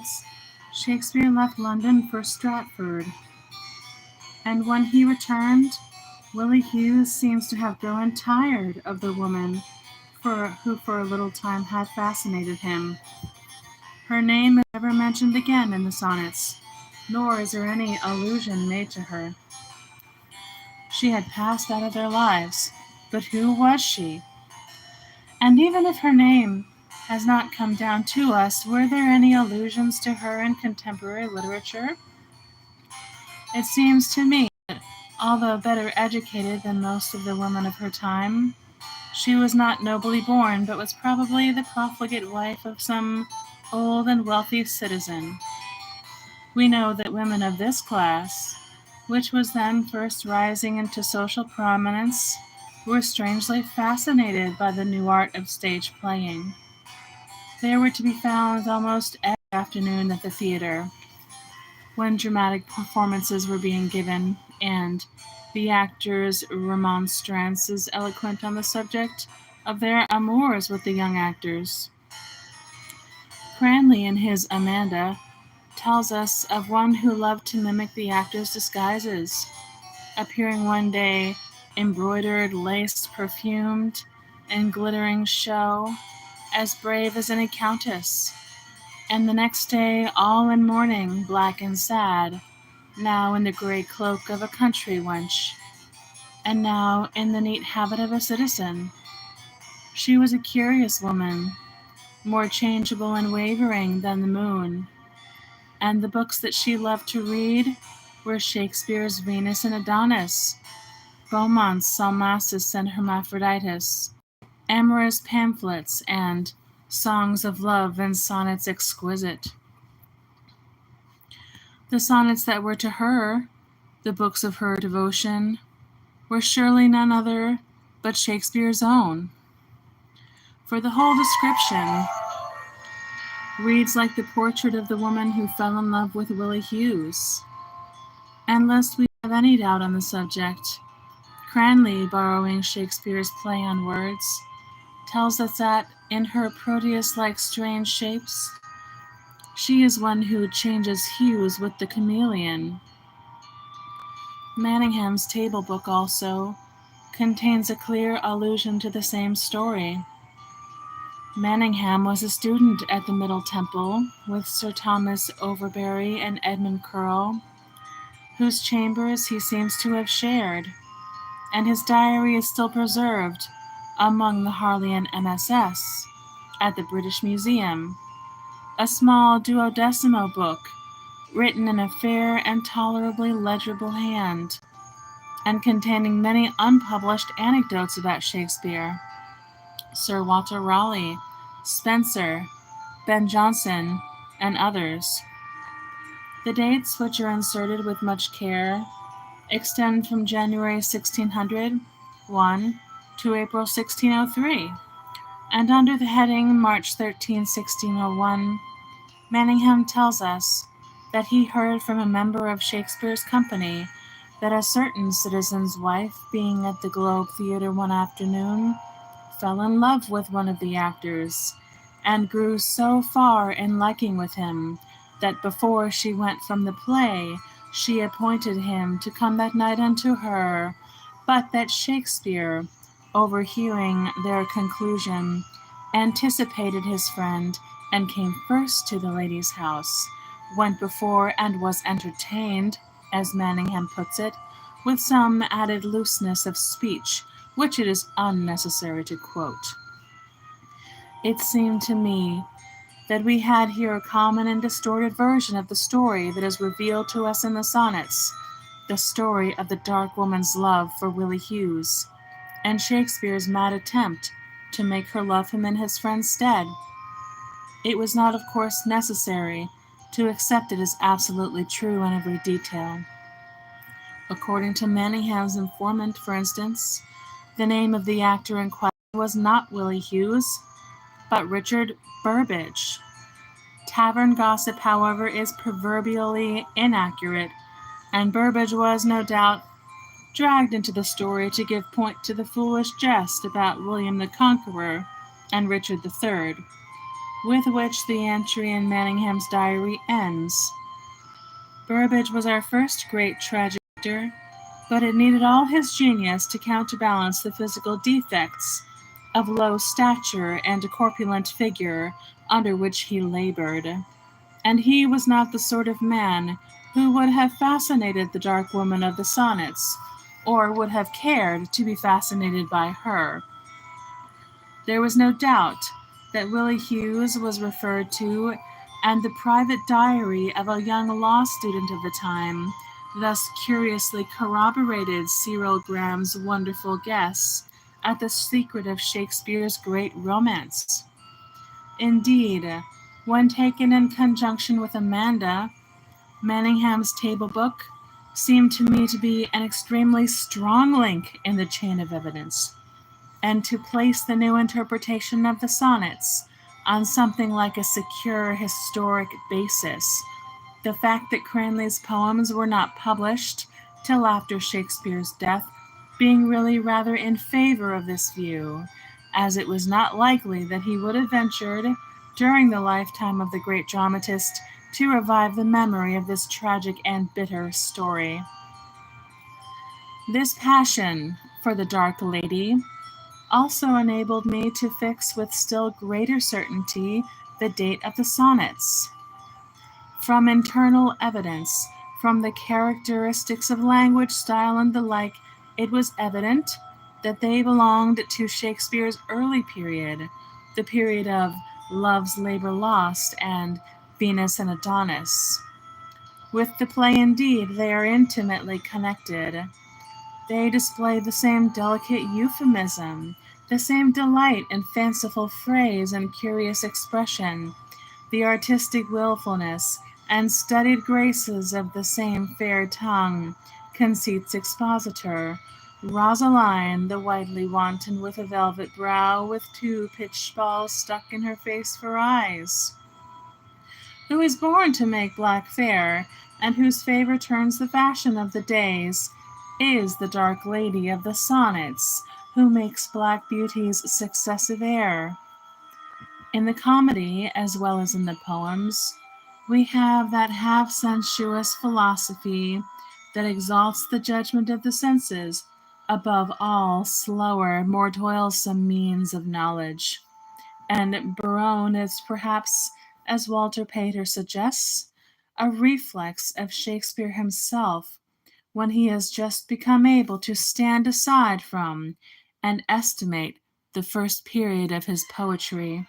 sonnets, Shakespeare left London for Stratford, and when he returned, Willie Hughes seems to have grown tired of the woman who for a little time had fascinated him. Her name is never mentioned again in the sonnets, nor is there any allusion made to her. She had passed out of their lives, but who was she? And even if her name has not come down to us, were there any allusions to her in contemporary literature? It seems to me that, although better educated than most of the women of her time, she was not nobly born, but was probably the profligate wife of some old and wealthy citizen. We know that women of this class, which was then first rising into social prominence, were strangely fascinated by the new art of stage playing. They were to be found almost every afternoon at the theater, when dramatic performances were being given, and the actors' remonstrances eloquent on the subject of their amours with the young actors. Cranley, in his Amanda, tells us of one who loved to mimic the actors' disguises, appearing one day embroidered, laced, perfumed, in glittering show, as brave as any countess, and the next day all in mourning, black and sad, now in the grey cloak of a country wench, and now in the neat habit of a citizen. She was a curious woman, more changeable and wavering than the moon, and the books that she loved to read were Shakespeare's Venus and Adonis, Beaumont's Salmacis and Hermaphroditus, amorous pamphlets, and songs of love and sonnets exquisite. The sonnets that were to her, the books of her devotion, were surely none other but Shakespeare's own. For the whole description reads like the portrait of the woman who fell in love with Willie Hughes. And lest we have any doubt on the subject, Cranley, borrowing Shakespeare's play on words, tells us that in her Proteus-like strange shapes, she is one who changes hues with the chameleon. Manningham's Table Book also contains a clear allusion to the same story. Manningham was a student at the Middle Temple with Sir Thomas Overbury and Edmund Curll, whose chambers he seems to have shared, and his diary is still preserved among the Harleian MSS at the British Museum, a small 12mo book written in a fair and tolerably legible hand, and containing many unpublished anecdotes about Shakespeare, Sir Walter Raleigh, Spenser, Ben Jonson, and others. The dates, which are inserted with much care, extend from January 1601 to April 1603, and under the heading March 13, 1601, Manningham tells us that he heard from a member of Shakespeare's company that a certain citizen's wife, being at the Globe Theatre one afternoon, fell in love with one of the actors, and grew so far in liking with him that before she went from the play, she appointed him to come that night unto her, but that Shakespeare, overhearing their conclusion, anticipated his friend, and came first to the lady's house, went before and was entertained, as Manningham puts it, with some added looseness of speech, which it is unnecessary to quote. It seemed to me that we had here a common and distorted version of the story that is revealed to us in the sonnets, the story of the dark woman's love for Willie Hughes, and Shakespeare's mad attempt to make her love him in his friend's stead. It was not, of course, necessary to accept it as absolutely true in every detail. According to Manningham's informant, for instance, the name of the actor in question was not Willie Hughes, but Richard Burbage. Tavern gossip, however, is proverbially inaccurate, and Burbage was, no doubt, dragged into the story to give point to the foolish jest about William the Conqueror and Richard III. with which the entry in Manningham's diary ends. Burbage was our first great tragic actor, but it needed all his genius to counterbalance the physical defects of low stature and a corpulent figure under which he labored. And he was not the sort of man who would have fascinated the dark woman of the sonnets, or would have cared to be fascinated by her. There was no doubt that Willie Hughes was referred to, and the private diary of a young law student of the time thus curiously corroborated Cyril Graham's wonderful guess at the secret of Shakespeare's great romance. Indeed, when taken in conjunction with Amanda, Manningham's table book seemed to me to be an extremely strong link in the chain of evidence, and to place the new interpretation of the sonnets on something like a secure historic basis. The fact that Cranley's poems were not published till after Shakespeare's death being really rather in favor of this view, as it was not likely that he would have ventured, during the lifetime of the great dramatist, to revive the memory of this tragic and bitter story. This passion for the dark lady also enabled me to fix with still greater certainty the date of the sonnets. From internal evidence, from the characteristics of language, style, and the like, it was evident that they belonged to Shakespeare's early period, the period of Love's Labor Lost and Venus and Adonis. With the play, indeed, they are intimately connected. They display the same delicate euphemism, the same delight in fanciful phrase and curious expression, the artistic willfulness and studied graces of the same fair tongue, Conceit's expositor, Rosaline, the whitely wanton with a velvet brow, with 2 pitch balls stuck in her face for eyes, who is born to make black fair, and whose favor turns the fashion of the days, is the dark lady of the sonnets, who makes black beauty's successive heir. In the comedy, as well as in the poems, we have that half-sensuous philosophy that exalts the judgment of the senses above all slower, more toilsome means of knowledge. And Barone is perhaps, as Walter Pater suggests, a reflex of Shakespeare himself, when he has just become able to stand aside from and estimate the first period of his poetry.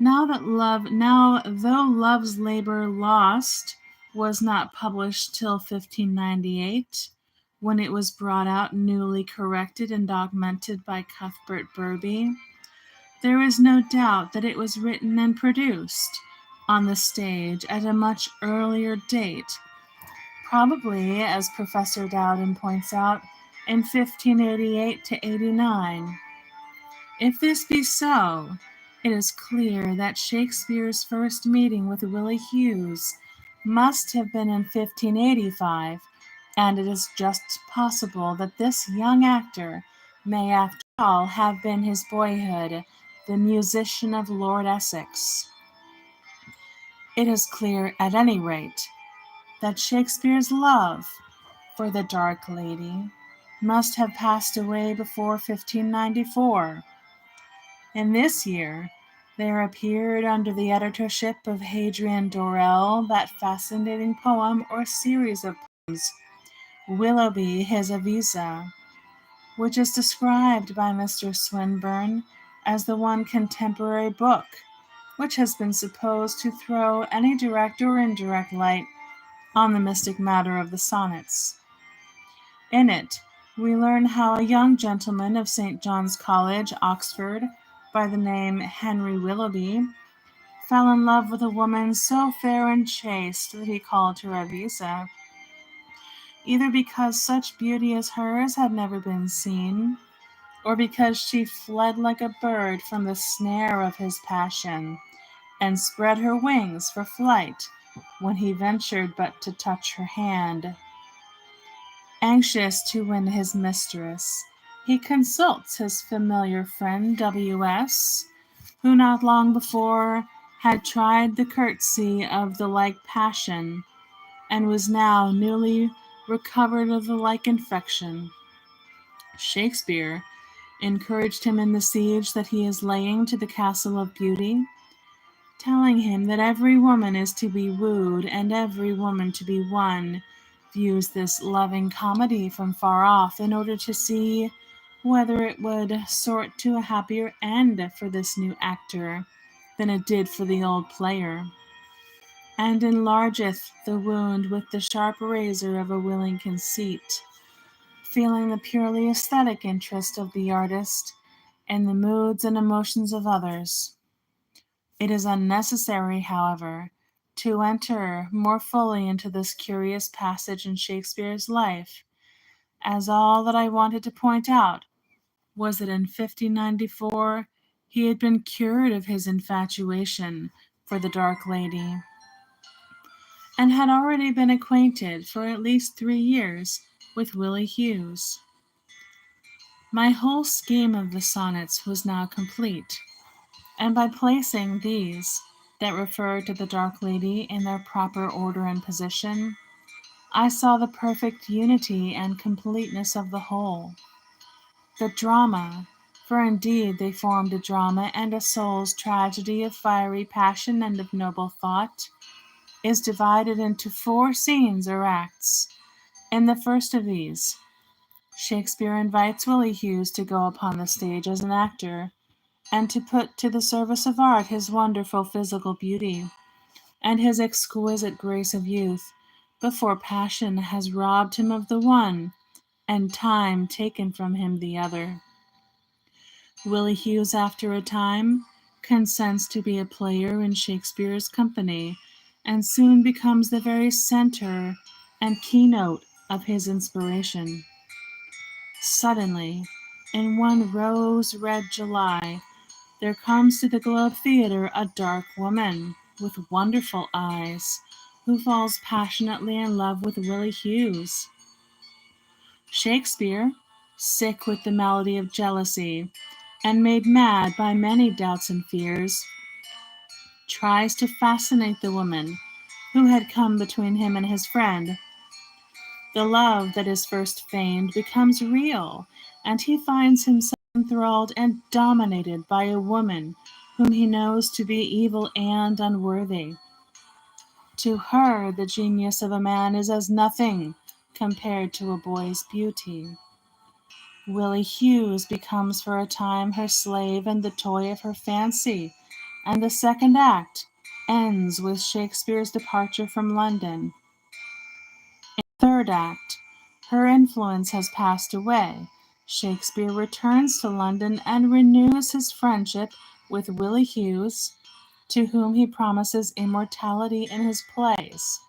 Now, though Love's Labor Lost was not published till 1598, when it was brought out newly corrected and augmented by Cuthbert Burby, there is no doubt that it was written and produced on the stage at a much earlier date, probably, as Professor Dowden points out, in 1588 to 89. If this be so, it is clear that Shakespeare's first meeting with Willie Hughes must have been in 1585, and it is just possible that this young actor may after all have been his boyhood, the musician of Lord Essex. It is clear, at any rate, that Shakespeare's love for the dark lady must have passed away before 1594. In this year, there appeared under the editorship of Hadrian Dorel that fascinating poem or series of poems, Willoughby his Avisa, which is described by Mr. Swinburne as the one contemporary book which has been supposed to throw any direct or indirect light on the mystic matter of the sonnets. In it, we learn how a young gentleman of St. John's College, Oxford, by the name Henry Willoughby, fell in love with a woman so fair and chaste that he called her Avisa, either because such beauty as hers had never been seen, or because she fled like a bird from the snare of his passion, and spread her wings for flight when he ventured but to touch her hand. Anxious to win his mistress, he consults his familiar friend W.S., who not long before had tried the courtesy of the like passion, and was now newly recovered of the like infection. Shakespeare encouraged him in the siege that he is laying to the castle of beauty, telling him that every woman is to be wooed and every woman to be won, views this loving comedy from far off in order to see whether it would sort to a happier end for this new actor than it did for the old player, and enlargeth the wound with the sharp razor of a willing conceit, feeling the purely aesthetic interest of the artist in the moods and emotions of others. It is unnecessary, however, to enter more fully into this curious passage in Shakespeare's life, as all that I wanted to point out was that in 1594 he had been cured of his infatuation for the dark lady, and had already been acquainted for at least 3 years with Willie Hughes. My whole scheme of the sonnets was now complete, and by placing these that refer to the dark lady in their proper order and position, I saw the perfect unity and completeness of the whole. The drama, for indeed they formed a drama and a soul's tragedy of fiery passion and of noble thought, is divided into 4 scenes or acts. In the first of these, Shakespeare invites Willie Hughes to go upon the stage as an actor, and to put to the service of art his wonderful physical beauty, and his exquisite grace of youth, before passion has robbed him of the one, and time taken from him the other. Willie Hughes, after a time, consents to be a player in Shakespeare's company, and soon becomes the very center and keynote of his inspiration. Suddenly, in one rose-red July, there comes to the Globe Theatre a dark woman with wonderful eyes, who falls passionately in love with Willie Hughes. Shakespeare, sick with the malady of jealousy, and made mad by many doubts and fears, tries to fascinate the woman who had come between him and his friend. The love that is first feigned becomes real, and he finds himself enthralled and dominated by a woman whom he knows to be evil and unworthy. To her, the genius of a man is as nothing compared to a boy's beauty. Willie Hughes becomes for a time her slave and the toy of her fancy, and the second act ends with Shakespeare's departure from London. In the third act, her influence has passed away. Shakespeare returns to London and renews his friendship with Willie Hughes, to whom he promises immortality in his plays.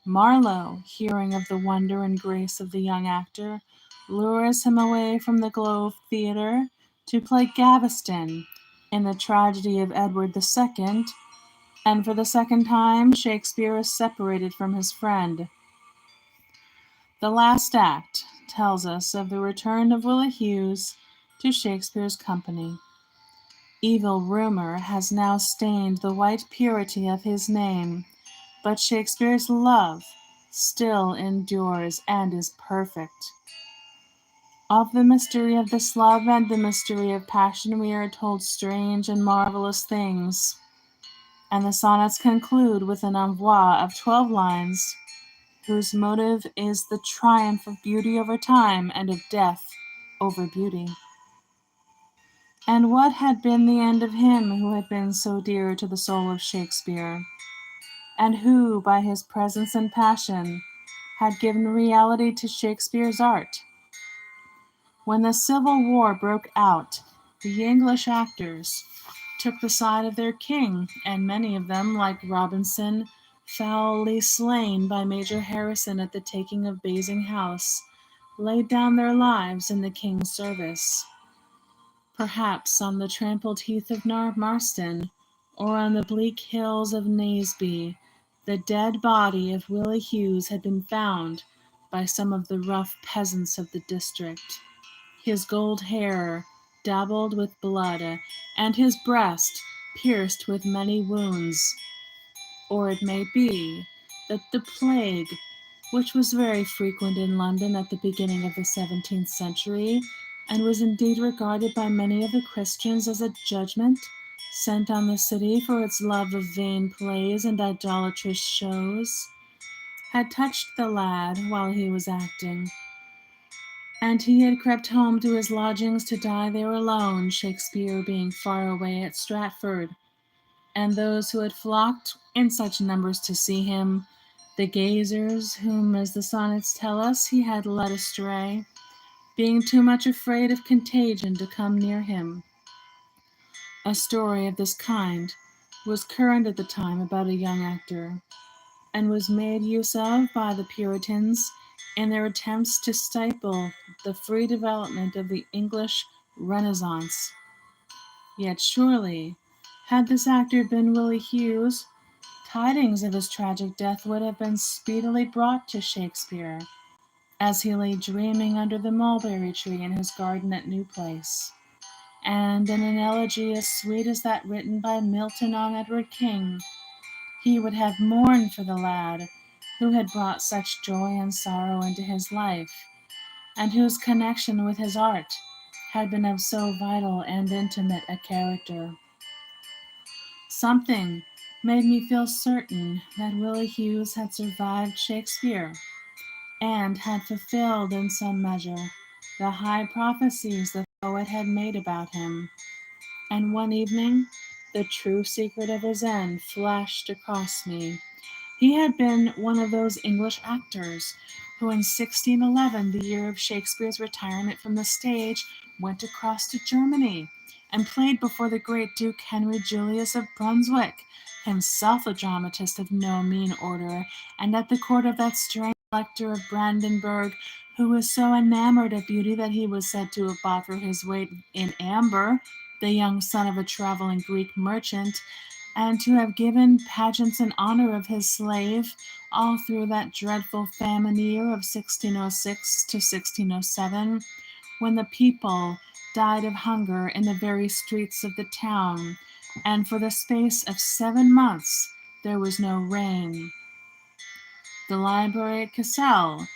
Marlowe, hearing of the wonder and grace of the young actor, lures him away from the Globe Theatre to play Gaveston in the tragedy of Edward II, and for the second time Shakespeare is separated from his friend. The last act tells us of the return of Willie Hughes to Shakespeare's company. Evil rumor has now stained the white purity of his name, but Shakespeare's love still endures and is perfect. Of the mystery of this love and the mystery of passion we are told strange and marvelous things, and the sonnets conclude with an envoi of 12 lines, whose motive is the triumph of beauty over time and of death over beauty. And what had been the end of him who had been so dear to the soul of Shakespeare, and who, by his presence and passion, had given reality to Shakespeare's art? When the Civil War broke out, the English actors took the side of their king, and many of them, like Robinson, foully slain by Major Harrison at the taking of Basing House, laid down their lives in the king's service. Perhaps on the trampled heath of Marston, or on the bleak hills of Naseby, the dead body of Willie Hughes had been found by some of the rough peasants of the district, his gold hair dabbled with blood, and his breast pierced with many wounds. Or it may be that the plague, which was very frequent in London at the beginning of the 17th century, and was indeed regarded by many of the Christians as a judgment sent on the city for its love of vain plays and idolatrous shows, had touched the lad while he was acting, and he had crept home to his lodgings to die there alone, Shakespeare being far away at Stratford, and those who had flocked in such numbers to see him, the gazers, whom, as the sonnets tell us, he had led astray, being too much afraid of contagion to come near him. A story of this kind was current at the time about a young actor, and was made use of by the Puritans in their attempts to stifle the free development of the English Renaissance. Yet surely, had this actor been Willie Hughes, tidings of his tragic death would have been speedily brought to Shakespeare, as he lay dreaming under the mulberry tree in his garden at New Place, and in an elegy as sweet as that written by Milton on Edward King, he would have mourned for the lad who had brought such joy and sorrow into his life, and whose connection with his art had been of so vital and intimate a character. Something made me feel certain that Willie Hughes had survived Shakespeare, and had fulfilled in some measure the high prophecies the poet had made about him. And one evening the true secret of his end flashed across me. He had been one of those English actors who in 1611, the year of Shakespeare's retirement from the stage, went across to Germany and played before the great Duke Henry Julius of Brunswick, himself a dramatist of no mean order, and at the court of that strange Elector of Brandenburg, who was so enamored of beauty that he was said to have bought for his weight in amber the young son of a traveling Greek merchant, and to have given pageants in honor of his slave all through that dreadful famine year of 1606 to 1607, when the people died of hunger in the very streets of the town, and for the space of 7 months there was no rain. The library at Cassel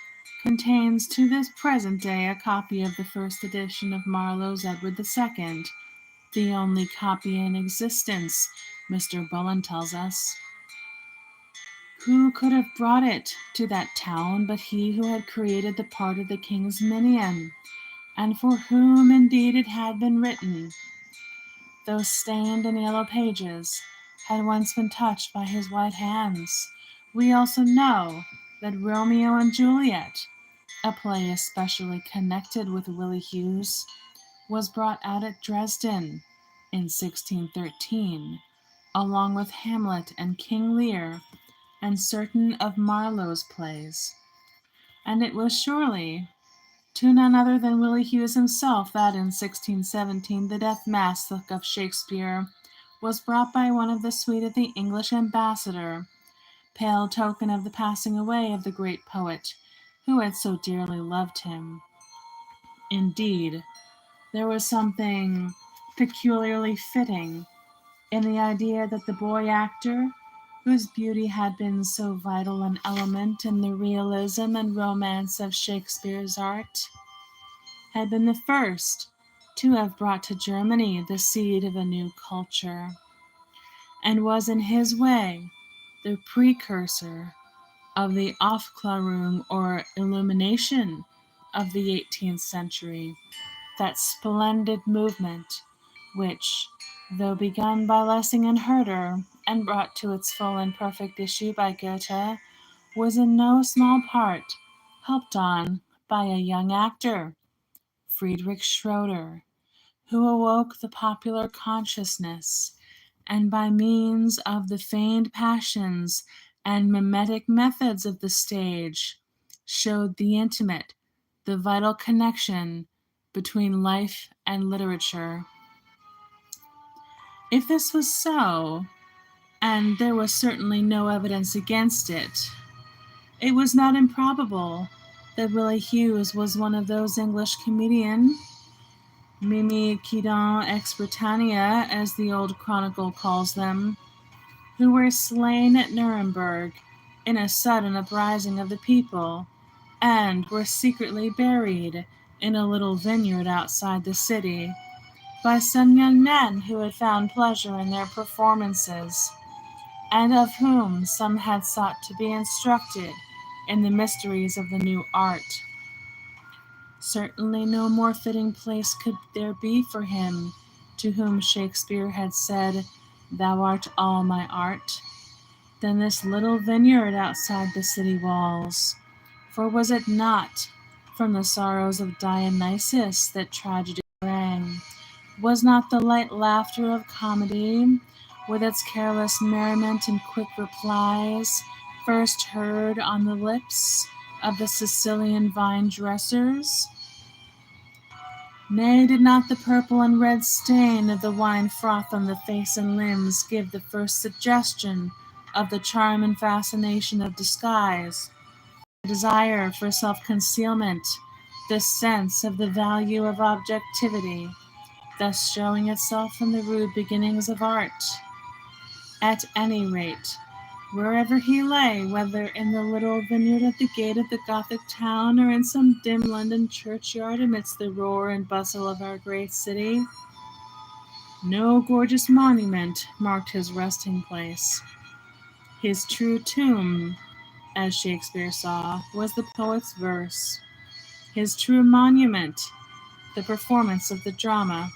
contains to this present day a copy of the first edition of Marlowe's Edward II, the only copy in existence, Mr. Bullen tells us. Who could have brought it to that town but he who had created the part of the king's minion, and for whom indeed it had been written? Those stained and yellow pages had once been touched by his white hands. We also know that Romeo and Juliet, a play especially connected with Willie Hughes, was brought out at Dresden in 1613, along with Hamlet and King Lear and certain of Marlowe's plays. And it was surely to none other than Willie Hughes himself that in 1617 the death mask of Shakespeare was brought by one of the suite of the English ambassador, pale token of the passing away of the great poet who had so dearly loved him. Indeed, there was something peculiarly fitting in the idea that the boy actor, whose beauty had been so vital an element in the realism and romance of Shakespeare's art, had been the first to have brought to Germany the seed of a new culture, and was in his way the precursor of the Aufklärung or Illumination of the 18th century, that splendid movement which, though begun by Lessing and Herder and brought to its full and perfect issue by Goethe, was in no small part helped on by a young actor, Friedrich Schroeder, who awoke the popular consciousness, and by means of the feigned passions and mimetic methods of the stage, showed the intimate, the vital connection between life and literature. If this was so, and there was certainly no evidence against it, it was not improbable that Willie Hughes was one of those English comedians Mimi Quidon ex Britannia, as the old chronicle calls them, who were slain at Nuremberg in a sudden uprising of the people, and were secretly buried in a little vineyard outside the city by some young men who had found pleasure in their performances, and of whom some had sought to be instructed in the mysteries of the new art. Certainly no more fitting place could there be for him, to whom Shakespeare had said, "Thou art all my art," than this little vineyard outside the city walls. For was it not from the sorrows of Dionysus that tragedy sprang? Was not the light laughter of comedy, with its careless merriment and quick replies, first heard on the lips of the Sicilian vine-dressers? Nay, did not the purple and red stain of the wine froth on the face and limbs give the first suggestion of the charm and fascination of disguise, the desire for self-concealment, the sense of the value of objectivity, thus showing itself in the rude beginnings of art? At any rate, wherever he lay, whether in the little vineyard at the gate of the Gothic town, or in some dim London churchyard amidst the roar and bustle of our great city, no gorgeous monument marked his resting place. His true tomb, as Shakespeare saw, was the poet's verse. His true monument, the performance of the drama.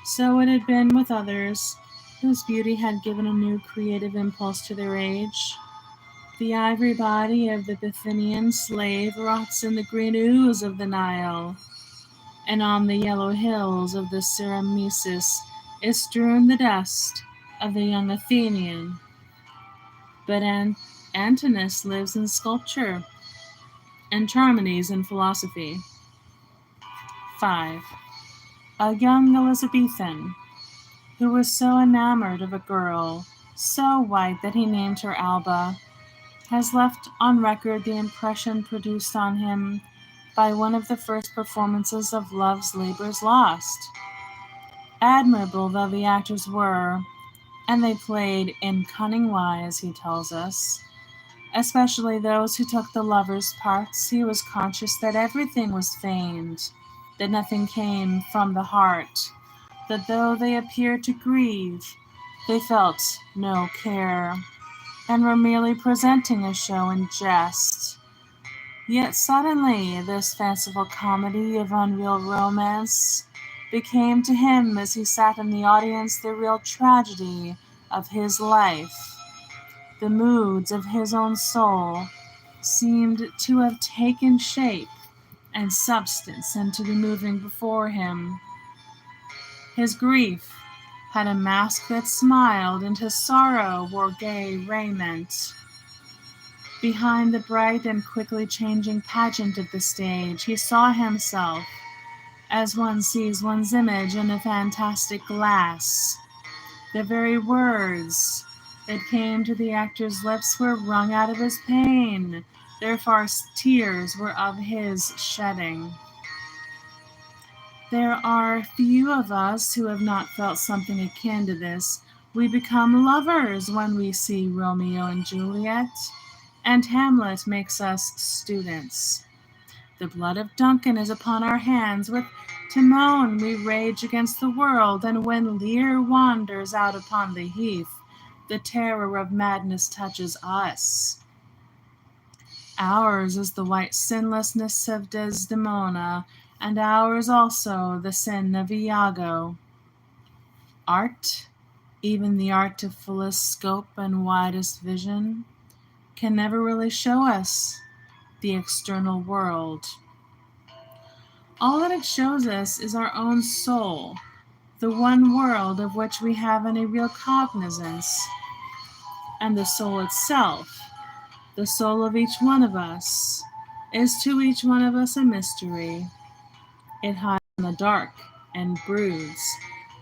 So it had been with others whose beauty had given a new creative impulse to their age. The ivory body of the Bithynian slave rots in the green ooze of the Nile, and on the yellow hills of the Ceramesis is strewn the dust of the young Athenian. But Antinous lives in sculpture, and Charmides in philosophy. 5. A young Elizabethan, who was so enamored of a girl, so white that he named her Alba, has left on record the impression produced on him by one of the first performances of Love's Labour's Lost. Admirable though the actors were, and they played in cunning wise, he tells us, especially those who took the lovers' parts, he was conscious that everything was feigned, that nothing came from the heart, that though they appeared to grieve, they felt no care, and were merely presenting a show in jest. Yet suddenly this fanciful comedy of unreal romance became to him, as he sat in the audience, the real tragedy of his life. The moods of his own soul seemed to have taken shape and substance and to be moving before him. His grief had a mask that smiled, and his sorrow wore gay raiment. Behind the bright and quickly changing pageant of the stage, he saw himself, as one sees one's image in a fantastic glass. The very words that came to the actor's lips were wrung out of his pain, therefore tears were of his shedding. There are few of us who have not felt something akin to this. We become lovers when we see Romeo and Juliet, and Hamlet makes us students. The blood of Duncan is upon our hands. With Timon we rage against the world, and when Lear wanders out upon the heath, the terror of madness touches us. Ours is the white sinlessness of Desdemona, and ours also the sin of Iago. Art, even the art of fullest scope and widest vision, can never really show us the external world. All that it shows us is our own soul, the one world of which we have any real cognizance, and the soul itself, the soul of each one of us, is to each one of us a mystery. It hides in the dark and broods,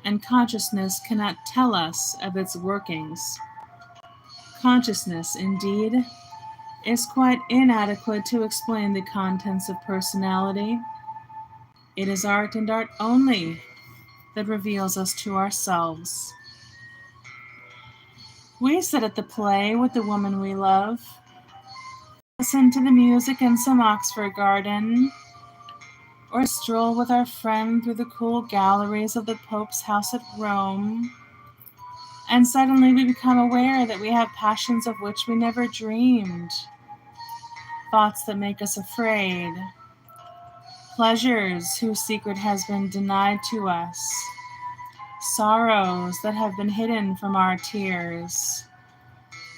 and consciousness cannot tell us of its workings. Consciousness, indeed, is quite inadequate to explain the contents of personality. It is art and art only that reveals us to ourselves. We sit at the play with the woman we love, listen to the music in some Oxford garden, or stroll with our friend through the cool galleries of the Pope's house at Rome, and suddenly we become aware that we have passions of which we never dreamed, thoughts that make us afraid, pleasures whose secret has been denied to us, sorrows that have been hidden from our tears.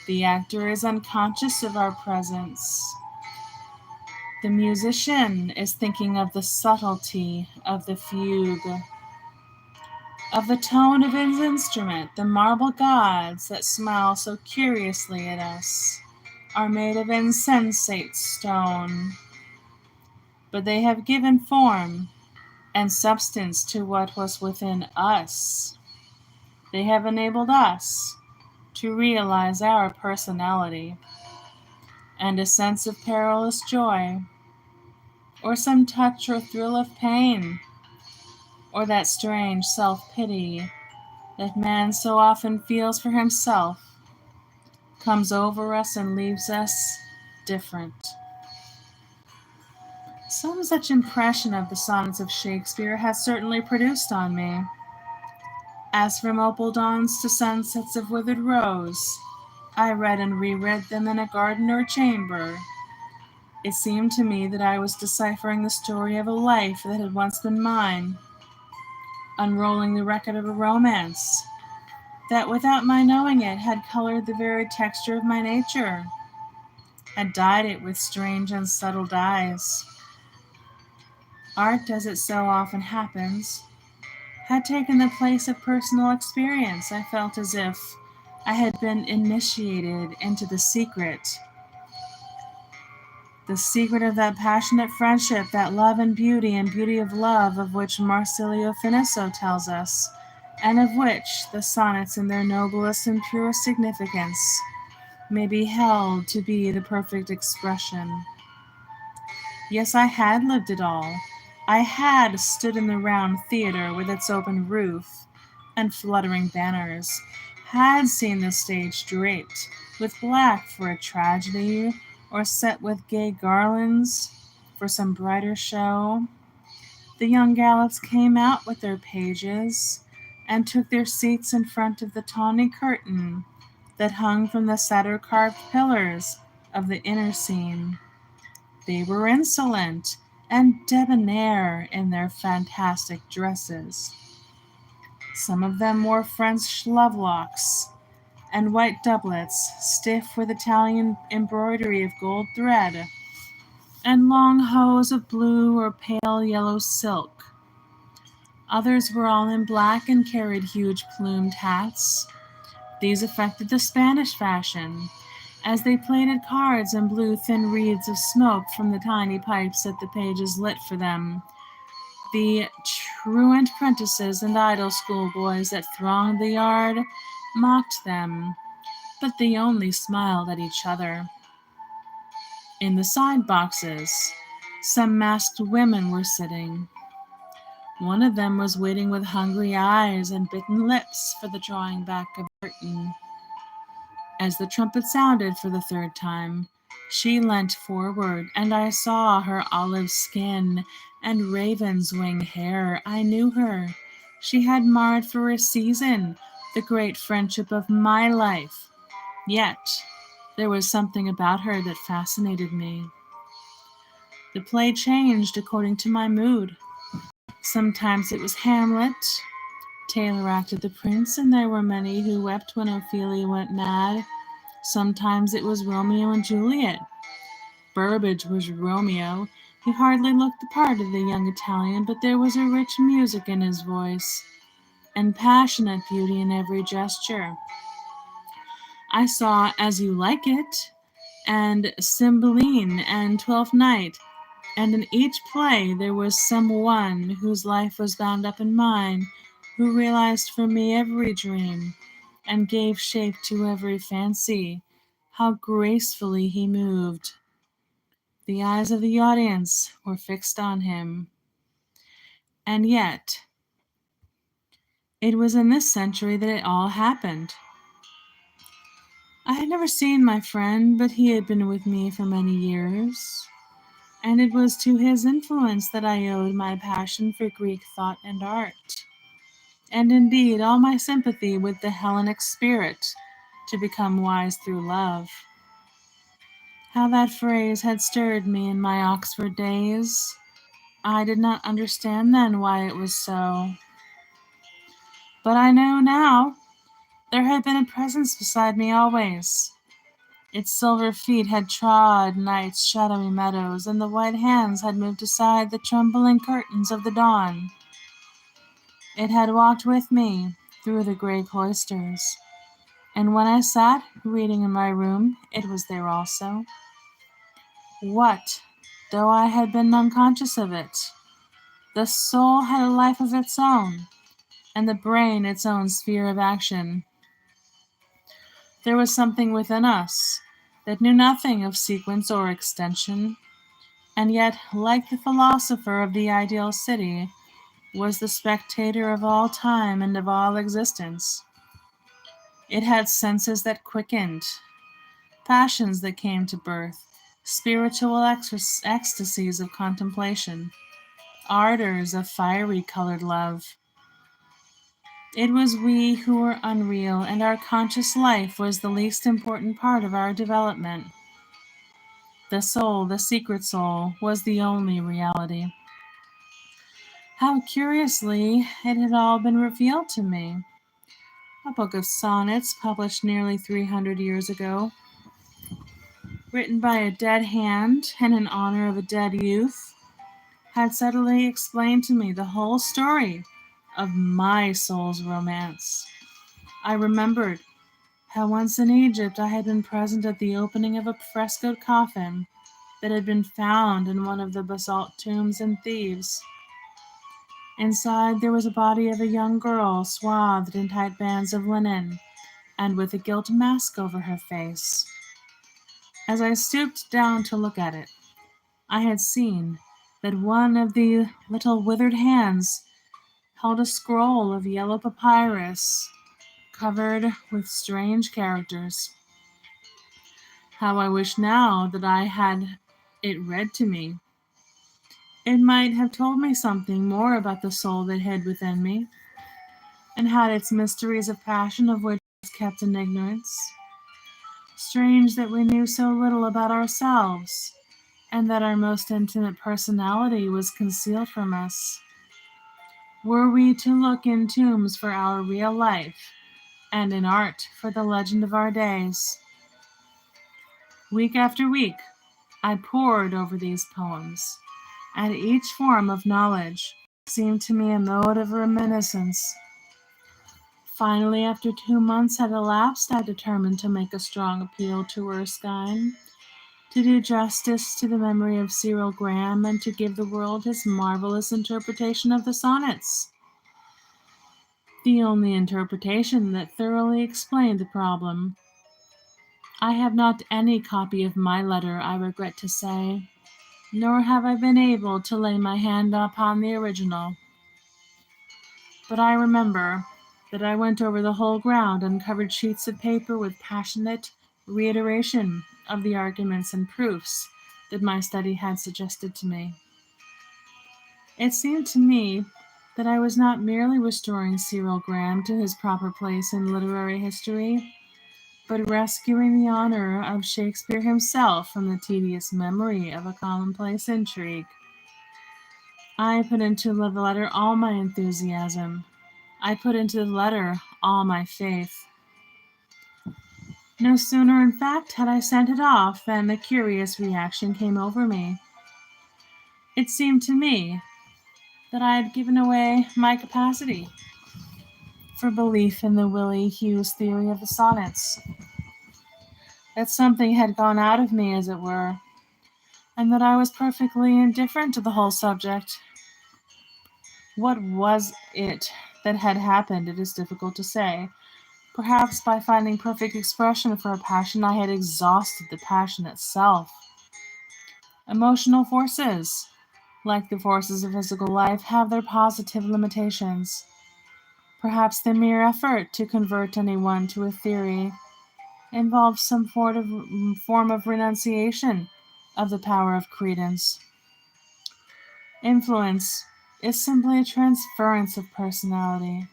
The actor is unconscious of our presence. The musician is thinking of the subtlety of the fugue, of the tone of his instrument. The marble gods that smile so curiously at us are made of insensate stone, but they have given form and substance to what was within us. They have enabled us to realize our personality and a sense of perilous joy, or some touch or thrill of pain, or that strange self-pity that man so often feels for himself, comes over us and leaves us different. Some such impression of the sonnets of Shakespeare has certainly produced on me. As from opal dawns to sunsets of withered rose, I read and reread them in a garden or chamber. It seemed to me that I was deciphering the story of a life that had once been mine, unrolling the record of a romance that, without my knowing it, had colored the very texture of my nature, had dyed it with strange and subtle dyes. Art, as it so often happens, had taken the place of personal experience. I felt as if I had been initiated into the secret of that passionate friendship, that love and beauty of love, of which Marsilio Finisso tells us, and of which the sonnets in their noblest and purest significance may be held to be the perfect expression. Yes, I had lived it all. I had stood in the round theater with its open roof and fluttering banners, had seen the stage draped with black for a tragedy, or set with gay garlands for some brighter show. The young gallants came out with their pages and took their seats in front of the tawny curtain that hung from the satyr-carved pillars of the inner scene. They were insolent and debonair in their fantastic dresses. Some of them wore French lovelocks and white doublets, stiff with Italian embroidery of gold thread, and long hose of blue or pale yellow silk. Others were all in black and carried huge plumed hats. These affected the Spanish fashion, as they plaited cards and blew thin wreaths of smoke from the tiny pipes that the pages lit for them. The truant prentices and idle schoolboys that thronged the yard mocked them, but they only smiled at each other. In the side boxes, some masked women were sitting. One of them was waiting with hungry eyes and bitten lips for the drawing back of the curtain. As the trumpet sounded for the third time, she leant forward, and I saw her olive skin and raven's wing hair. I knew her. She had marred for a season the great friendship of my life. Yet there was something about her that fascinated me. The play changed according to my mood. Sometimes it was Hamlet. Taylor acted the prince, and there were many who wept when Ophelia went mad. Sometimes it was Romeo and Juliet. Burbage was Romeo. He hardly looked the part of the young Italian, but there was a rich music in his voice, and passionate beauty in every gesture. I saw As You Like It, and Cymbeline, and Twelfth Night, and in each play there was some one whose life was bound up in mine, who realized for me every dream, and gave shape to every fancy. How gracefully he moved! The eyes of the audience were fixed on him. And yet, it was in this century that it all happened. I had never seen my friend, but he had been with me for many years, and it was to his influence that I owed my passion for Greek thought and art, and indeed all my sympathy with the Hellenic spirit to become wise through love. How that phrase had stirred me in my Oxford days. I did not understand then why it was so. But I know now there had been a presence beside me always. Its silver feet had trod night's shadowy meadows, and the white hands had moved aside the trembling curtains of the dawn. It had walked with me through the gray cloisters, and when I sat reading in my room, it was there also. What, though I had been unconscious of it? The soul had a life of its own, and the brain its own sphere of action. There was something within us that knew nothing of sequence or extension, and yet, like the philosopher of the ideal city, was the spectator of all time and of all existence. It had senses that quickened, passions that came to birth, spiritual ecstasies of contemplation, ardors of fiery colored love. It was we who were unreal, and our conscious life was the least important part of our development. The soul, the secret soul, was the only reality. How curiously it had all been revealed to me. A book of sonnets published nearly 300 years ago, written by a dead hand and in honor of a dead youth, had suddenly explained to me the whole story of my soul's romance. I remembered how once in Egypt I had been present at the opening of a frescoed coffin that had been found in one of the basalt tombs in Thebes. Inside there was a body of a young girl swathed in tight bands of linen and with a gilt mask over her face. As I stooped down to look at it, I had seen that one of the little withered hands held a scroll of yellow papyrus covered with strange characters. How I wish now that I had it read to me. It might have told me something more about the soul that hid within me, and had its mysteries of passion of which I was kept in ignorance. Strange that we knew so little about ourselves, and that our most intimate personality was concealed from us. Were we to look in tombs for our real life, and in art for the legend of our days? Week after week, I pored over these poems, and each form of knowledge seemed to me a mode of reminiscence. Finally, after 2 months had elapsed, I determined to make a strong appeal to Erskine, to do justice to the memory of Cyril Graham, and to give the world his marvelous interpretation of the sonnets. The only interpretation that thoroughly explained the problem. I have not any copy of my letter, I regret to say, nor have I been able to lay my hand upon the original. But I remember that I went over the whole ground and covered sheets of paper with passionate reiteration of the arguments and proofs that my study had suggested to me. It seemed to me that I was not merely restoring Cyril Graham to his proper place in literary history, but rescuing the honor of Shakespeare himself from the tedious memory of a commonplace intrigue. I put into the letter all my enthusiasm. I put into the letter all my faith. No sooner, in fact, had I sent it off than a curious reaction came over me. It seemed to me that I had given away my capacity for belief in the Willie Hughes theory of the sonnets, that something had gone out of me, as it were, and that I was perfectly indifferent to the whole subject. What was it that had happened, it is difficult to say. Perhaps by finding perfect expression for a passion, I had exhausted the passion itself. Emotional forces, like the forces of physical life, have their positive limitations. Perhaps the mere effort to convert anyone to a theory involves some form of renunciation of the power of credence. Influence is simply a transference of personality,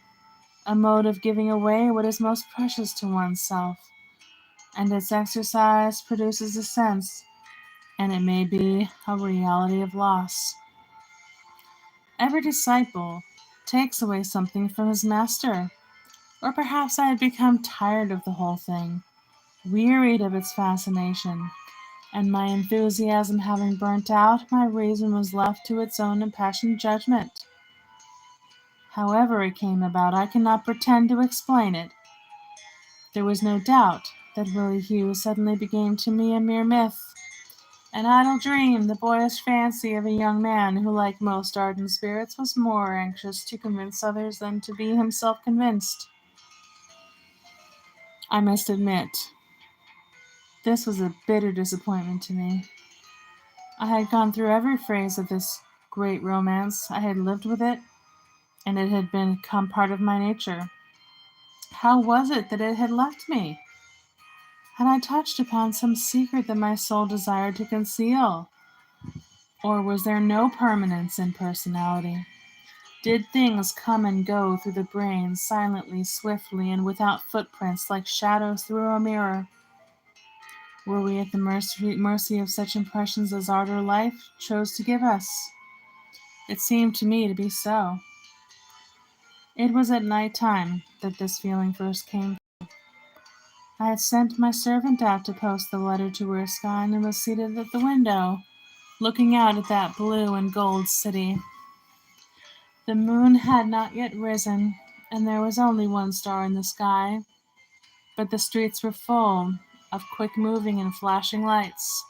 a mode of giving away what is most precious to oneself, and its exercise produces a sense, and it may be a reality of loss. Every disciple takes away something from his master, or perhaps I had become tired of the whole thing, wearied of its fascination, and my enthusiasm having burnt out, my reason was left to its own impassioned judgment. However it came about, I cannot pretend to explain it. There was no doubt that Willie Hughes suddenly became to me a mere myth, an idle dream, the boyish fancy of a young man who, like most ardent spirits, was more anxious to convince others than to be himself convinced. I must admit, this was a bitter disappointment to me. I had gone through every phase of this great romance. I had lived with it, and it had become part of my nature. How was it that it had left me? Had I touched upon some secret that my soul desired to conceal? Or was there no permanence in personality? Did things come and go through the brain silently, swiftly, and without footprints, like shadows through a mirror? Were we at the mercy of such impressions as art or life chose to give us? It seemed to me to be so. It was at night time that this feeling first came. I had sent my servant out to post the letter to Erskine and was seated at the window, looking out at that blue and gold city. The moon had not yet risen, and there was only one star in the sky, but the streets were full of quick-moving and flashing lights,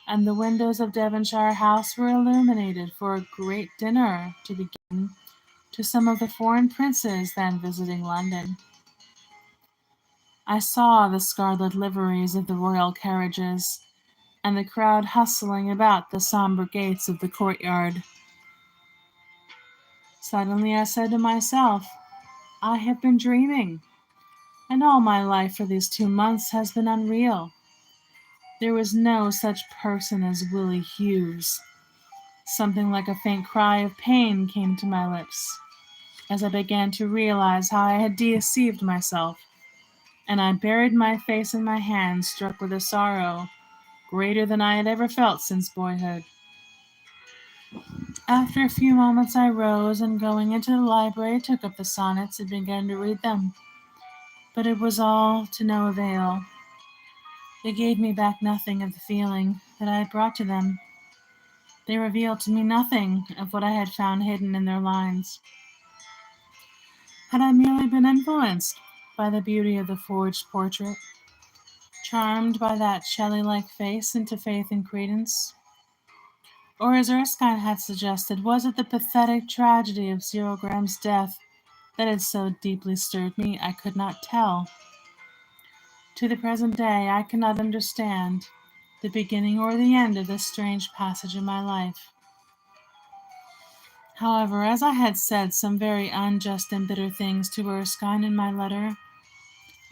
and the windows of Devonshire House were illuminated for a great dinner to be given to some of the foreign princes then visiting London. I saw the scarlet liveries of the royal carriages, and the crowd hustling about the sombre gates of the courtyard. Suddenly I said to myself, I have been dreaming, and all my life for these 2 months has been unreal. There was no such person as Willie Hughes. Something like a faint cry of pain came to my lips as I began to realize how I had deceived myself, and I buried my face in my hands, struck with a sorrow greater than I had ever felt since boyhood. After a few moments I rose, and going into the library took up the sonnets and began to read them. But it was all to no avail. They gave me back nothing of the feeling that I had brought to them. They revealed to me nothing of what I had found hidden in their lines. Had I merely been influenced by the beauty of the forged portrait, charmed by that Shelley-like face into faith and credence? Or, as Erskine had suggested, was it the pathetic tragedy of Cyril Graham's death that had so deeply stirred me? I could not tell. To the present day, I cannot understand the beginning or the end of this strange passage in my life. However, as I had said some very unjust and bitter things to Erskine in my letter,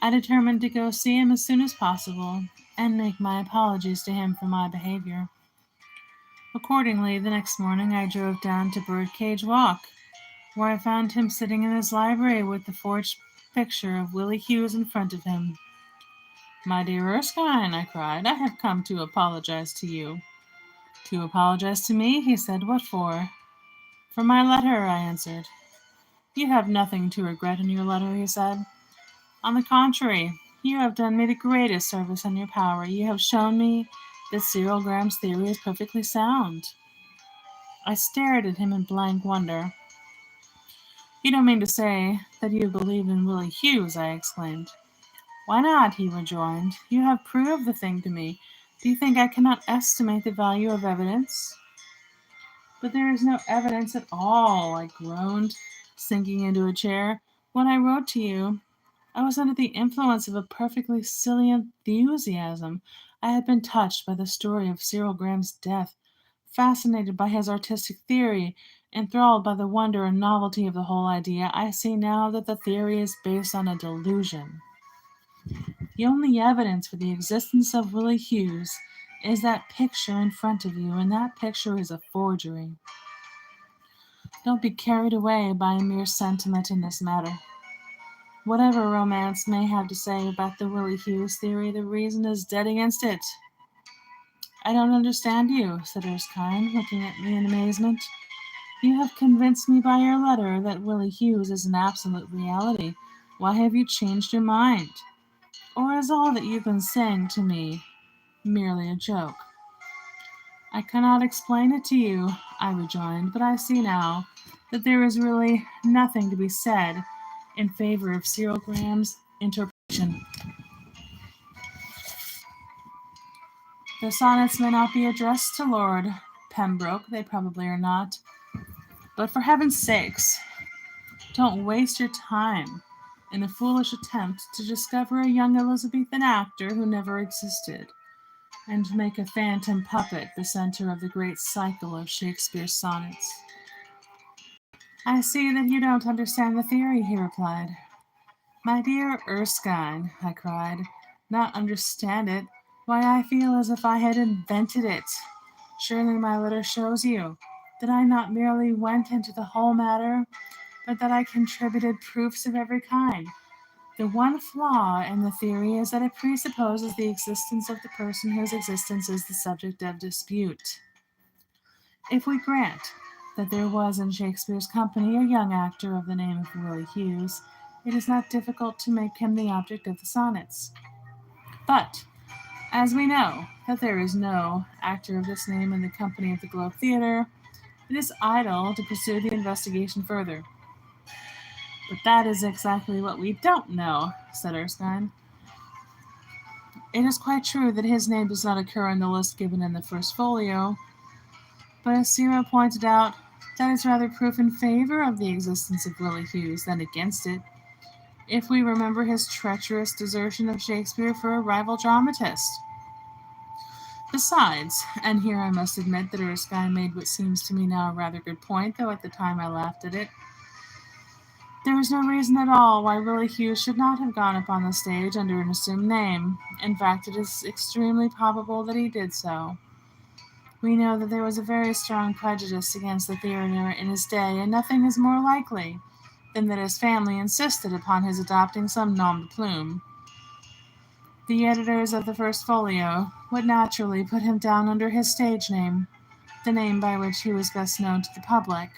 I determined to go see him as soon as possible and make my apologies to him for my behavior. Accordingly, the next morning I drove down to Birdcage Walk, where I found him sitting in his library with the forged picture of Willie Hughes in front of him. "My dear Erskine," I cried, "I have come to apologize to you." "To apologize to me?" he said. "What for?" "For my letter," I answered. "You have nothing to regret in your letter," he said. "On the contrary, you have done me the greatest service in your power. You have shown me that Cyril Graham's theory is perfectly sound." I stared at him in blank wonder. "You don't mean to say that you believe in Willie Hughes?" I exclaimed. "Why not?" he rejoined. "You have proved the thing to me. Do you think I cannot estimate the value of evidence?" "But there is no evidence at all," I groaned, sinking into a chair. "When I wrote to you, I was under the influence of a perfectly silly enthusiasm. I had been touched by the story of Cyril Graham's death, Fascinated by his artistic theory, enthralled by the wonder and novelty of the whole idea, I see now that the theory is based on a delusion. The only evidence for the existence of Willie Hughes is that picture in front of you, and that picture is a forgery. Don't be carried away by a mere sentiment in this matter. Whatever romance may have to say about the Willie Hughes theory, the reason is dead against it. I don't understand you, said Erskine, looking at me in amazement. You have convinced me by your letter that Willie Hughes is an absolute reality. Why have you changed your mind? Or is all that you've been saying to me merely a joke? I cannot explain it to you, I rejoined, but I see now that there is really nothing to be said in favor of Cyril Graham's interpretation. The sonnets may not be addressed to Lord Pembroke, they probably are not, but for heaven's sakes, don't waste your time in a foolish attempt to discover a young Elizabethan actor who never existed, and make a phantom puppet the center of the great cycle of Shakespeare's sonnets. I see that you don't understand the theory, he replied. My dear Erskine, I cried, not understand it? Why, I feel as if I had invented it. Surely my letter shows you that I not merely went into the whole matter, but that I contributed proofs of every kind. The one flaw in the theory is that it presupposes the existence of the person whose existence is the subject of dispute. If we grant that there was in Shakespeare's company a young actor of the name of Willie Hughes, it is not difficult to make him the object of the sonnets. But, as we know that there is no actor of this name in the company of the Globe Theatre, it is idle to pursue the investigation further. But that is exactly what we don't know, said Erskine. It is quite true that his name does not occur in the list given in the first folio, but as Cyril pointed out, that is rather proof in favor of the existence of Willie Hughes than against it, if we remember his treacherous desertion of Shakespeare for a rival dramatist. Besides, and here I must admit that Erskine made what seems to me now a rather good point, though at the time I laughed at it, there is no reason at all why Willie Hughes should not have gone upon the stage under an assumed name. In fact, it is extremely probable that he did so. We know that there was a very strong prejudice against the theatre in his day, and nothing is more likely than that his family insisted upon his adopting some nom de plume. The editors of the first folio would naturally put him down under his stage name, the name by which he was best known to the public.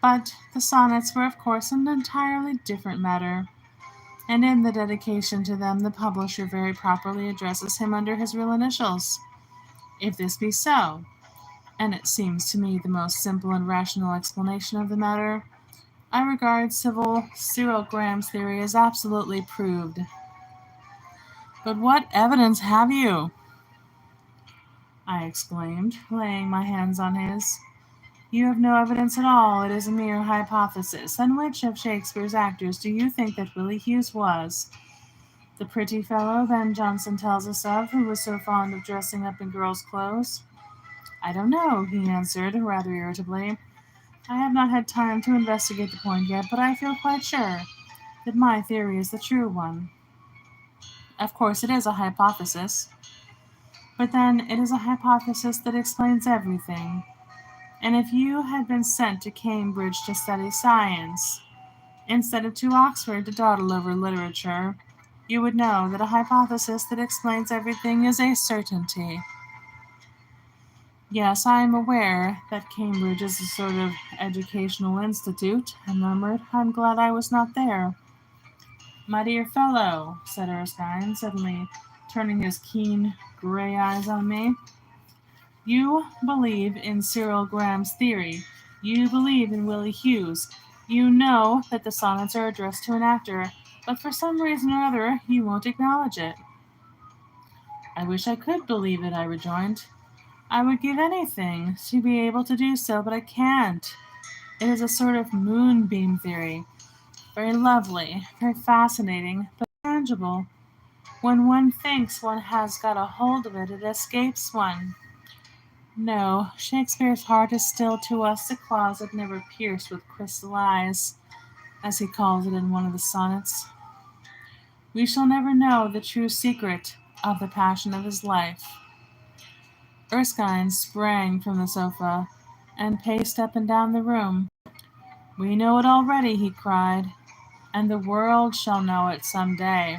But the sonnets were of course an entirely different matter, and in the dedication to them the publisher very properly addresses him under his real initials. If this be so, and it seems to me the most simple and rational explanation of the matter, I regard Cyril Graham's theory as absolutely proved. But what evidence have you? I exclaimed, laying my hands on his. You have no evidence at all. It is a mere hypothesis. And which of Shakespeare's actors do you think that Willie Hughes was? The pretty fellow Ben Jonson tells us of, who was so fond of dressing up in girls' clothes? I don't know, he answered, rather irritably. I have not had time to investigate the point yet, but I feel quite sure that my theory is the true one. Of course, it is a hypothesis, but then it is a hypothesis that explains everything. And if you had been sent to Cambridge to study science, instead of to Oxford to dawdle over literature, you would know that a hypothesis that explains everything is a certainty. Yes, I am aware that Cambridge is a sort of educational institute, I murmured. I'm glad I was not there. My dear fellow, said Erskine, suddenly turning his keen gray eyes on me, you believe in Cyril Graham's theory. You believe in Willie Hughes. You know that the sonnets are addressed to an actor, but for some reason or other you won't acknowledge it. I wish I could believe it, I rejoined. I would give anything to be able to do so, but I can't. It is a sort of moonbeam theory. Very lovely, very fascinating, but tangible. When one thinks one has got a hold of it, it escapes one. No, Shakespeare's heart is still to us a closet never pierced with crystal eyes, as he calls it in one of the sonnets. We shall never know the true secret of the passion of his life. Erskine sprang from the sofa and paced up and down the room. We know it already, he cried, and the world shall know it some day.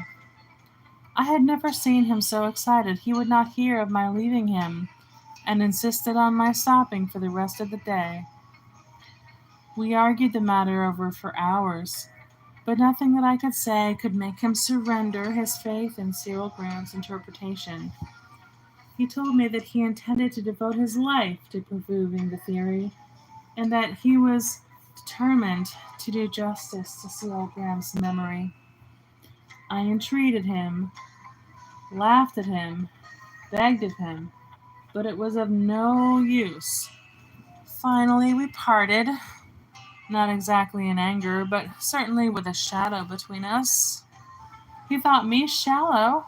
I had never seen him so excited. He would not hear of my leaving him, and insisted on my stopping for the rest of the day. We argued the matter over for hours, but nothing that I could say could make him surrender his faith in Cyril Graham's interpretation. He told me that he intended to devote his life to proving the theory, and that he was determined to do justice to Cyril Graham's memory. I entreated him, laughed at him, begged of him, but it was of no use. Finally, we parted, not exactly in anger, but certainly with a shadow between us. He thought me shallow.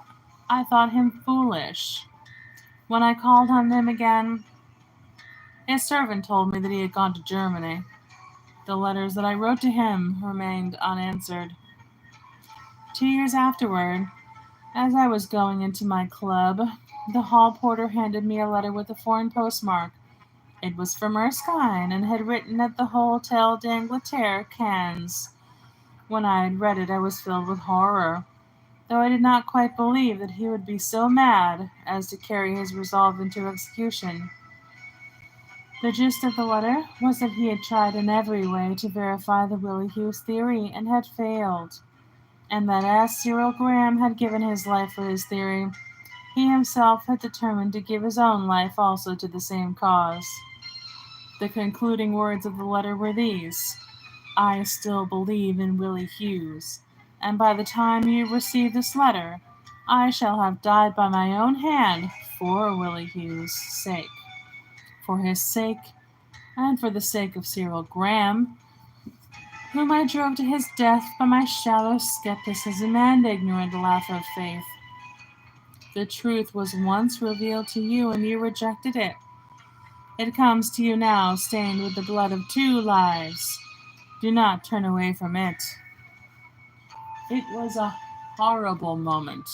I thought him foolish. When I called on him again, his servant told me that he had gone to Germany. The letters that I wrote to him remained unanswered. 2 years afterward, as I was going into my club, the hall porter handed me a letter with a foreign postmark. It was from Erskine, and had written at the Hotel d'Angleterre, Cannes. When I had read it, I was filled with horror, though I did not quite believe that he would be so mad as to carry his resolve into execution. The gist of the letter was that he had tried in every way to verify the Willie Hughes theory and had failed, and that as Cyril Graham had given his life for his theory, he himself had determined to give his own life also to the same cause. The concluding words of the letter were these: I still believe in Willie Hughes, and by the time you receive this letter, I shall have died by my own hand for Willie Hughes' sake. For his sake, and for the sake of Cyril Graham, whom I drove to his death by my shallow skepticism and ignorant lack of faith. The truth was once revealed to you, and you rejected it. It comes to you now, stained with the blood of 2 lives. Do not turn away from it. It was a horrible moment.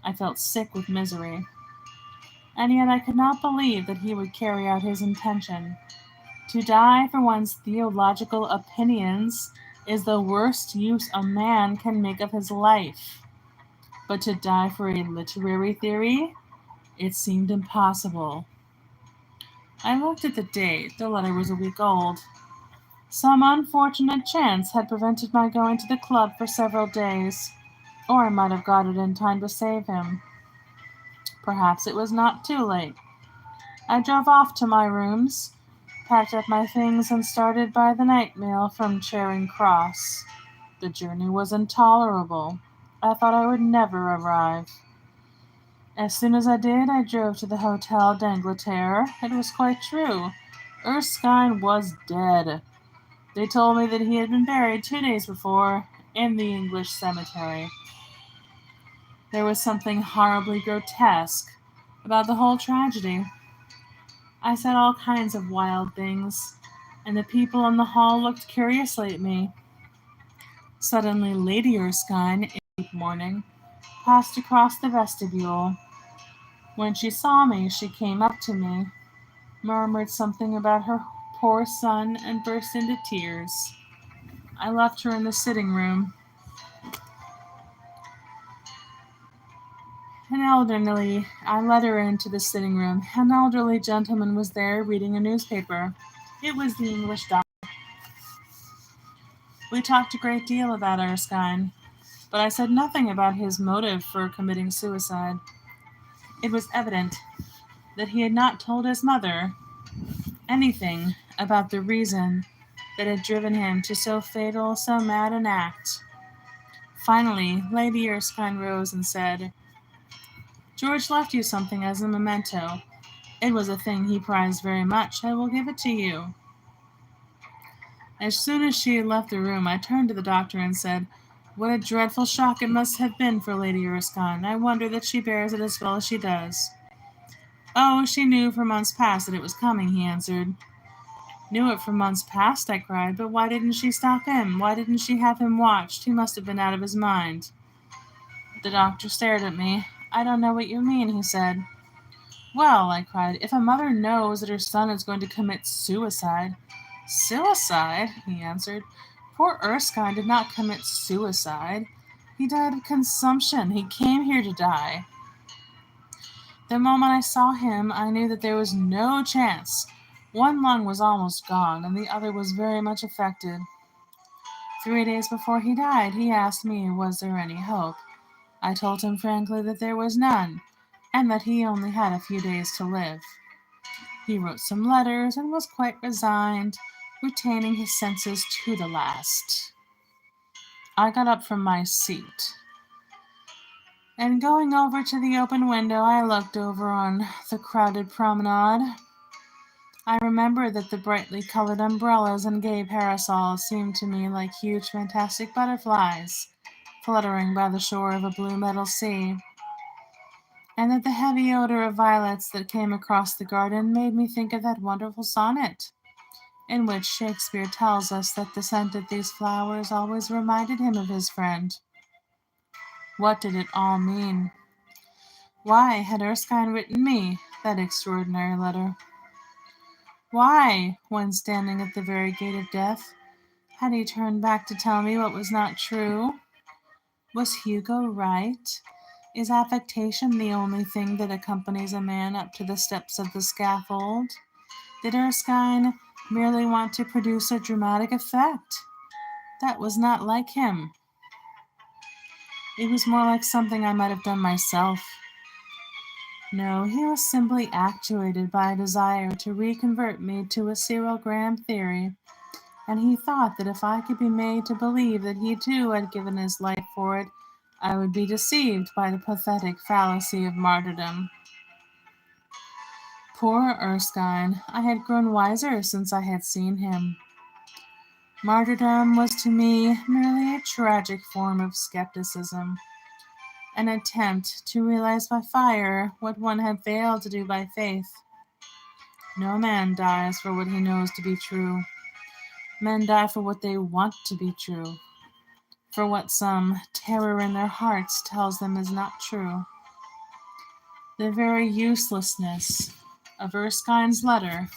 I felt sick with misery, and yet I could not believe that he would carry out his intention. To die for one's theological opinions is the worst use a man can make of his life. But to die for a literary theory, it seemed impossible. I looked at the date. The letter was a week old. Some unfortunate chance had prevented my going to the club for several days, or I might have got it in time to save him. Perhaps it was not too late. I drove off to my rooms, packed up my things, and started by the night mail from Charing Cross. The journey was intolerable. I thought I would never arrive. As soon as I did, I drove to the Hotel d'Angleterre. It was quite true. Erskine was dead. They told me that he had been buried 2 days before in the English cemetery. There was something horribly grotesque about the whole tragedy. I said all kinds of wild things, and the people in the hall looked curiously at me. Suddenly, Lady Erskine, in the morning, passed across the vestibule. When she saw me, she came up to me, murmured something about her poor son, and burst into tears. I left her in the sitting room. I led her into the sitting room. An elderly gentleman was there reading a newspaper. It was the English doctor. We talked a great deal about Erskine, but I said nothing about his motive for committing suicide. It was evident that he had not told his mother anything about the reason that had driven him to so fatal, so mad an act. Finally, Lady Erskine rose and said, George left you something as a memento. It was a thing he prized very much. I will give it to you. As soon as she had left the room, I turned to the doctor and said, What a dreadful shock it must have been for Lady Erskine. I wonder that she bears it as well as she does. "Oh, she knew for months past that it was coming," he answered. "Knew it for months past?" I cried. "But why didn't she stop him? Why didn't she have him watched? He must have been out of his mind." The doctor stared at me. "I don't know what you mean," he said. "Well," I cried, "if a mother knows that her son is going to commit suicide—" "Suicide?" he answered. "Poor Erskine did not commit suicide. He died of consumption. He came here to die. The moment I saw him, I knew that there was no chance. One lung was almost gone, and the other was very much affected. 3 days before he died, he asked me, was there any hope? I told him frankly that there was none, and that he only had a few days to live. He wrote some letters and was quite resigned, retaining his senses to the last. I got up from my seat, and going over to the open window, I looked over on the crowded promenade. I remembered that the brightly colored umbrellas and gay parasols seemed to me like huge fantastic butterflies fluttering by the shore of a blue metal sea, and that the heavy odor of violets that came across the garden made me think of that wonderful sonnet in which Shakespeare tells us that the scent of these flowers always reminded him of his friend. What did it all mean? Why had Erskine written me that extraordinary letter? Why, when standing at the very gate of death, had he turned back to tell me what was not true? Was Hugo right? Is affectation the only thing that accompanies a man up to the steps of the scaffold? Did Erskine merely want to produce a dramatic effect? That was not like him. It was more like something I might have done myself. No, he was simply actuated by a desire to reconvert me to a Cyril Graham theory, and he thought that if I could be made to believe that he too had given his life for it, I would be deceived by the pathetic fallacy of martyrdom. Poor Erskine! I had grown wiser since I had seen him. Martyrdom was to me merely a tragic form of skepticism, an attempt to realize by fire what one had failed to do by faith. No man dies for what he knows to be true. Men die for what they want to be true, for what some terror in their hearts tells them is not true. The very uselessness of Erskine's letter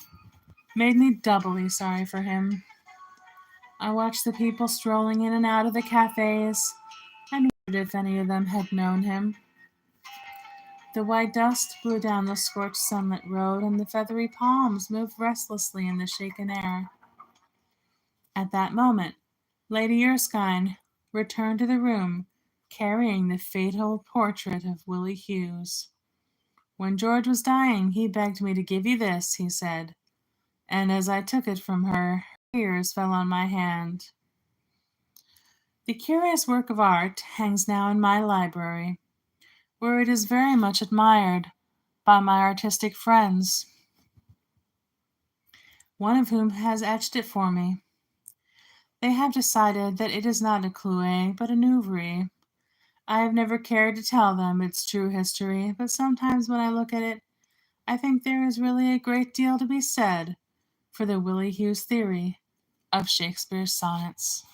made me doubly sorry for him. I watched the people strolling in and out of the cafes, and wondered if any of them had known him. The white dust blew down the scorched sunlit road, and the feathery palms moved restlessly in the shaken air. At that moment, Lady Erskine returned to the room, carrying the fatal portrait of Willie Hughes. "When George was dying, he begged me to give you this," he said, and as I took it from her, tears fell on my hand. The curious work of art hangs now in my library, where it is very much admired by my artistic friends, one of whom has etched it for me. They have decided that it is not a Clouet, but an Ouvry. I have never cared to tell them its true history, but sometimes when I look at it, I think there is really a great deal to be said for the Willie Hughes theory of Shakespeare's sonnets.